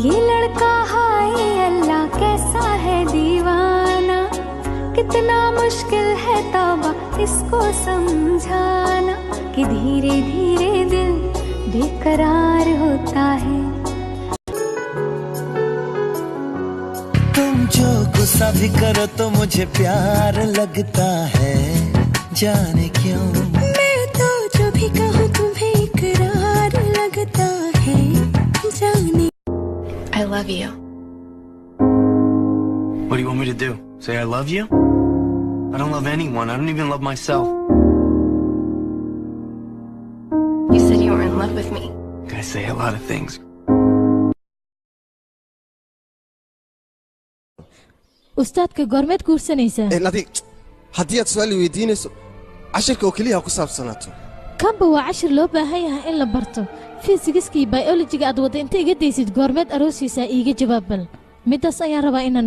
ये लड़का हाय अल्लाह कैसा है दीवाना, कितना मुश्किल है तौबा इसको समझाना कि धीरे धीरे दिल बेकरार होता है। तुम जो गुस्सा भी करो तो मुझे प्यार लगता है, जाने क्यों। मैं तो जो भी कहूँ तुम्हें इकरार लगता है, जाने। I love you. What do you want me to do? Say I love you? I don't love anyone. I don't even love myself. You said you were in love with me. I say a lot of things. ustaadka goormeed guursanaysaa? nadiiq haddii aad su'aal weydiinayso cashirka oo keliya ku saabsanaato. kanba waa cashir loo baahan yahay in la barto. fiisigiska iyo biologiga aad wadda inta iga daysid goormeed aroosiisaa iiga jawaab bal. midaas ayaan rabaa inaan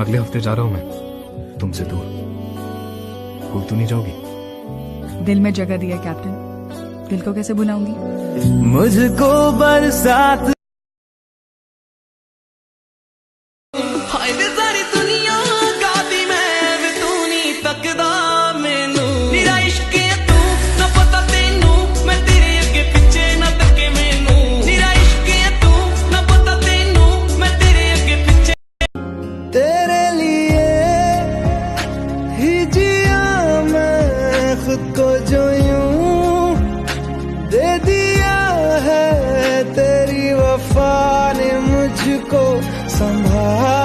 अगले हफ्ते जा रहा हूँ मैं तुमसे दूर। भूल तो नहीं जाओगी? दिल में जगह दिया कैप्टन, दिल को कैसे भुलाऊंगी? मुझको बरसात को जो यूं दे दिया है, तेरी वफा ने मुझको संभाला।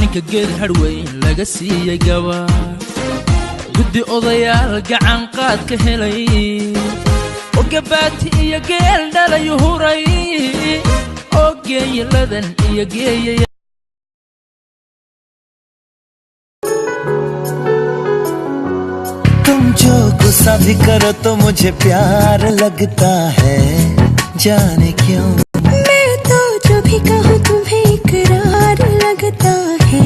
ninka geed harweyn laga siiyey gabaar, guddi odayaal gacan qaad ka helay, oo gabaati iyo geel dhalayu huray, oo geeyiladan iyo geeyay. तुम जो गुस्सा भी करो तो मुझे प्यार लगता है, जाने क्यों। मैं तो जो भी कहूँ तुम्हें इकरार लगता है।